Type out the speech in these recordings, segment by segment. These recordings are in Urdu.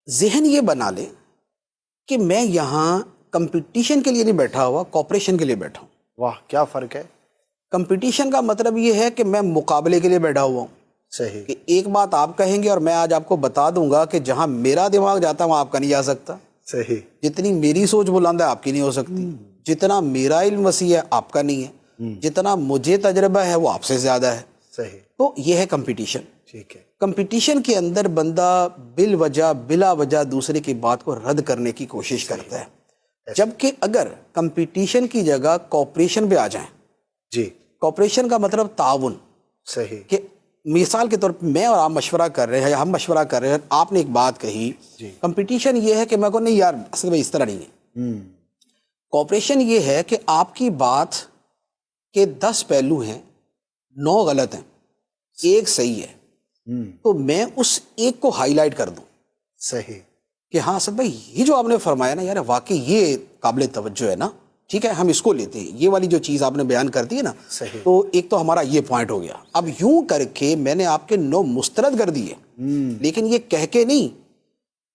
ذہن یہ بنا لے کہ میں یہاں کمپٹیشن کے لیے نہیں بیٹھا ہوا، کوپریشن کے لیے بیٹھا ہوں۔ واہ کیا فرق ہے۔ کمپٹیشن کا مطلب یہ ہے کہ میں مقابلے کے لیے بیٹھا ہوا ہوں، صحیح، کہ ایک بات آپ کہیں گے اور میں آج آپ کو بتا دوں گا کہ جہاں میرا دماغ جاتا ہے وہاں آپ کا نہیں جا سکتا، صحیح، جتنی میری سوچ بلند ہے آپ کی نہیں ہو سکتی، جتنا میرا علم وسیع ہے آپ کا نہیں ہے، جتنا مجھے تجربہ ہے وہ آپ سے زیادہ ہے۔ صحیح، تو یہ ہے کمپٹیشن۔ ٹھیک ہے، کمپٹیشن کے اندر بندہ بالوجہ بلا وجہ دوسرے کی بات کو رد کرنے کی کوشش کرتا ہے، جبکہ اگر کمپٹیشن کی جگہ کوپریشن پہ آ جائیں، جی، کوپریشن کا مطلب تعاون، صحیح، کہ مثال کے طور پر میں اور آپ مشورہ کر رہے ہیں یا ہم مشورہ کر رہے ہیں، آپ نے ایک بات کہی، جی، کمپٹیشن یہ ہے کہ میں کو نہیں یار اصل میں اس طرح نہیں ہے۔ کوپریشن یہ ہے کہ آپ کی بات کے 10 پہلو ہیں، 9 غلط ہیں، ایک صحیح ہے، تو میں اس ایک کو ہائی لائٹ کر دوں صحیح، کہ ہاں اسد بھائی یہ جو آپ نے فرمایا نا یار واقعی یہ قابل توجہ ہے نا، ٹھیک ہے ہم اس کو لیتے ہیں، یہ والی جو چیز آپ نے بیان کر دی ہے نا، صحیح، تو ایک تو ہمارا یہ پوائنٹ ہو گیا۔ اب یوں کر کے میں نے آپ کے 9 مسترد کر دیے، لیکن یہ کہہ کے نہیں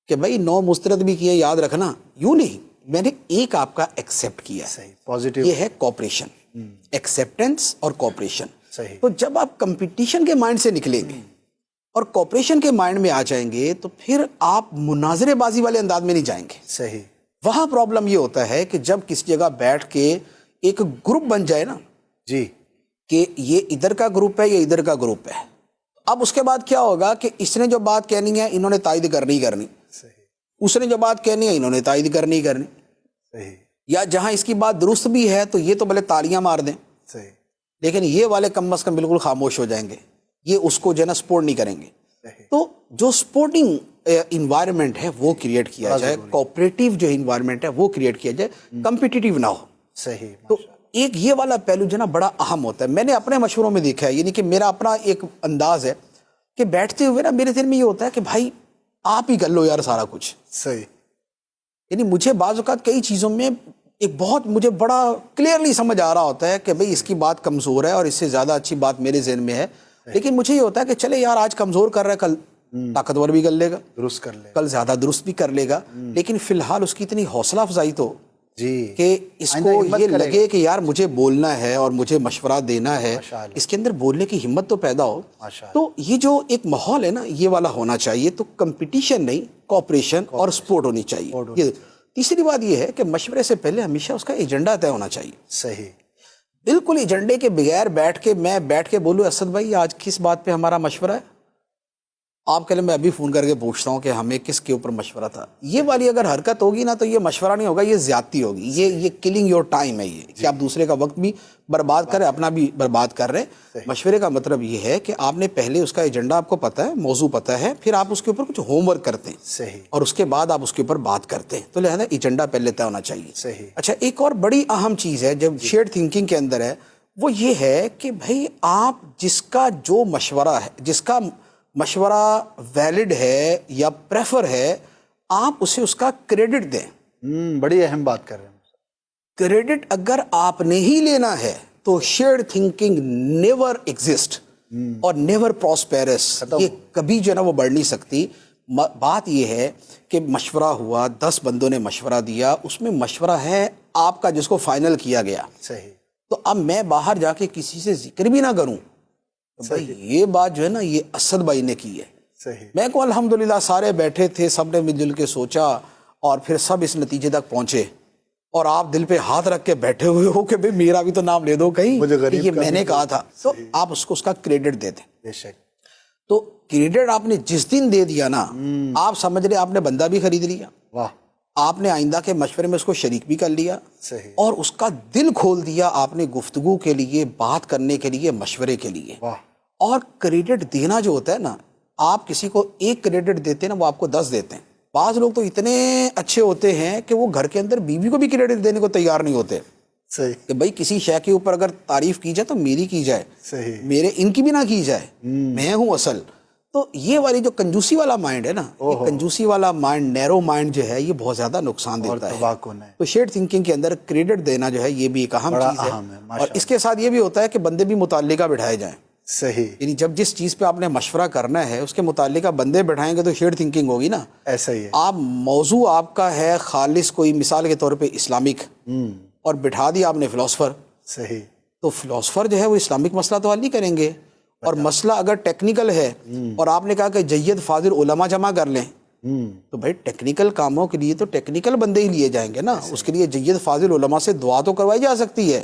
کہ بھائی 9 مسترد بھی کیے یاد رکھنا، یوں نہیں، میں نے ایک آپ کا ایکسیپٹ کیا۔ صحیح، پازیٹیو، یہ ہے کوپریشن، ایکسیپٹنس اور کوپریشن۔ صحیح، تو جب آپ کمپٹیشن کے مائنڈ سے نکلیں گے اور کوپریشن کے مائنڈ میں آ جائیں گے تو پھر آپ مناظرے بازی والے انداز میں نہیں جائیں گے۔ صحیح، وہاں پرابلم یہ ہوتا ہے کہ جب کسی جگہ بیٹھ کے ایک گروپ بن جائے نا جی، کہ یہ ادھر کا گروپ ہے یہ ادھر کا گروپ ہے، اب اس کے بعد کیا ہوگا کہ اس نے جو بات کہنی ہے انہوں نے تائید کرنی کرنی، صحیح، اس نے جو بات کہنی ہے انہوں نے تائید کرنی کرنی، صحیح، یا جہاں اس کی بات درست بھی ہے تو یہ تو بھلے تالیاں مار دیں، صحیح، لیکن یہ والے کم از کم بالکل خاموش ہو جائیں گے، یہ اس کو جو ہے نا سپورٹ نہیں کریں گے۔ تو جو سپورٹنگ انوائرمنٹ ہے وہ کریٹ کیا جائے، کوپریٹیو جو انوائرمنٹ ہے وہ کریٹ کیا جائے، کمپٹیٹیو نہ ہو۔ صحیح، تو ایک یہ والا پہلو جو ہے نا بڑا اہم ہوتا ہے، میں نے اپنے مشوروں میں دیکھا ہے، یعنی کہ میرا اپنا ایک انداز ہے کہ بیٹھتے ہوئے نا میرے دل میں یہ ہوتا ہے کہ بھائی آپ ہی کر لو یار سارا کچھ۔ صحیح، یعنی مجھے بعض اوقات کئی چیزوں میں ایک بہت مجھے بڑا کلیئرلی سمجھ آ رہا ہوتا ہے کہ بھئی اس کی بات کمزور ہے اور اس سے زیادہ اچھی بات میرے ذہن میں ہے، لیکن مجھے یہ ہوتا ہے کہ چلے یار آج کمزور کر رہا ہے، کل طاقتور بھی کر لے گا، درست کر لے، کل زیادہ درست بھی کر لے گا، لیکن فی الحال اس کی اتنی حوصلہ افزائی تو جی، کہ اس کو یہ لگے کہ یار مجھے بولنا ہے اور مجھے مشورہ دینا ہے، اس کے اندر بولنے کی ہمت تو پیدا ہو۔ تو یہ جو ایک ماحول ہے نا یہ والا ہونا چاہیے، تو کمپٹیشن نہیں، کوپریشن اور سپورٹ ہونی چاہیے۔ یہ تیسری بات یہ ہے کہ مشورے سے پہلے ہمیشہ اس کا ایجنڈا طے ہونا چاہیے۔ صحیح، بالکل ایجنڈے کے بغیر میں بیٹھ کے بولوں اسد بھائی آج کس بات پہ ہمارا مشورہ ہے، آپ کہلیں میں ابھی فون کر کے پوچھتا ہوں کہ ہمیں کس کے اوپر مشورہ تھا، یہ والی اگر حرکت ہوگی نا تو یہ مشورہ نہیں ہوگا، یہ زیادتی ہوگی، یہ کلنگ یور ٹائم ہے، یہ کہ آپ دوسرے کا وقت بھی برباد کریں، اپنا بھی برباد کر رہے ہیں۔ مشورے کا مطلب یہ ہے کہ آپ نے پہلے اس کا ایجنڈا آپ کو پتہ ہے، موضوع پتہ ہے، پھر آپ اس کے اوپر کچھ ہوم ورک کرتے ہیں، صحیح، اور اس کے بعد آپ اس کے اوپر بات کرتے ہیں، تو لہذا ایجنڈا پہلے طے ہونا چاہیے۔ صحیح، اچھا ایک اور بڑی اہم چیز ہے جب شیئرڈ تھنکنگ کے اندر ہے، وہ یہ ہے کہ بھائی آپ جس کا جو مشورہ ہے، جس کا مشورہ ویلڈ ہے یا پریفر ہے، آپ اسے اس کا کریڈٹ دیں۔ بڑی اہم بات کر رہے ہیں۔ کریڈٹ اگر آپ نے ہی لینا ہے تو شیئرڈ تھنکنگ نیور ایگزسٹ اور نیور پراسپیرس، یہ کبھی جو ہے نا وہ بڑھ نہیں سکتی۔ بات یہ ہے کہ مشورہ ہوا، 10 بندوں نے مشورہ دیا، اس میں مشورہ ہے آپ کا جس کو فائنل کیا گیا، صحیح، تو اب میں باہر جا کے کسی سے ذکر بھی نہ کروں بھائی یہ بات جو ہے نا یہ اسد بھائی نے کی ہے، صحیح، میں کو الحمدللہ سارے بیٹھے تھے، سب نے مل جل کے سوچا اور پھر سب اس نتیجے تک پہنچے، اور آپ دل پہ ہاتھ رکھ کے بیٹھے ہوئے ہو کہ بھئی میرا بھی تو نام لے دو کہیں کہ یہ میں نے کہا تھا، تو آپ اس کو اس کا کریڈٹ دے دیں۔ بے شک، تو کریڈٹ آپ نے جس دن دے دیا نا، آپ سمجھ لیں آپ نے بندہ بھی خرید لیا، واہ، آپ نے آئندہ کے مشورے میں اس کو شریک بھی کر لیا، صحیح، اور اس کا دل کھول دیا آپ نے گفتگو کے لیے، بات کرنے کے لیے، مشورے کے لیے۔ واہ، اور کریڈٹ دینا جو ہوتا ہے نا، آپ کسی کو ایک کریڈٹ دیتے ہیں نا وہ آپ کو 10 دیتے ہیں۔ بعض لوگ تو اتنے اچھے ہوتے ہیں کہ وہ گھر کے اندر بیوی کو بھی کریڈٹ دینے کو تیار نہیں ہوتے صحیح، کہ بھائی کسی شے کے اوپر اگر تعریف کی جائے تو میری کی جائے، صحیح، میرے ان کی بھی نہ کی جائے، میں ہوں اصل۔ تو یہ والی جو کنجوسی والا مائنڈ ہے نا، یہ کنجوسی والا مائنڈ، نیرو مائنڈ جو ہے، یہ بہت زیادہ نقصان دیتا ہے۔ تو شیئر تھنکنگ کے اندر کریڈٹ دینا جو ہے یہ بھی ایک اہم چیز ہے، اور اس کے ساتھ یہ بھی ہوتا ہے کہ بندے بھی متعلقہ بٹھائے جائیں۔ صحیح. یعنی جب جس چیز پہ آپ نے مشورہ کرنا ہے اس کے متعلقہ بندے بٹھائیں گے تو شیئر تھنکنگ ہوگی نا. ایسا ہی ہے. آپ موضوع آپ کا ہے خالص کوئی مثال کے طور پہ اسلامک اور بٹھا دیا آپ نے فلاسفر, صحیح. تو فلاسفر جو ہے وہ اسلامک مسئلہ تو حل نہیں کریں گے. اور مسئلہ اگر ٹیکنیکل ہے اور آپ نے کہا کہ جید فاضل علماء جمع کر لیں, تو بھائی ٹیکنیکل کاموں کے لیے تو ٹیکنیکل بندے ہی لیے جائیں گے نا. اس کے لیے جید فاضل علماء سے دعا تو کروائی جا سکتی ہے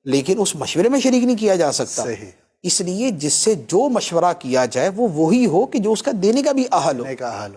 لیکن اس مشورے میں شریک نہیں کیا جا سکتا. صحیح. اس لیے جس سے جو مشورہ کیا جائے وہ وہی ہو کہ جو اس کا دینے کا بھی اہل ہو. کا حال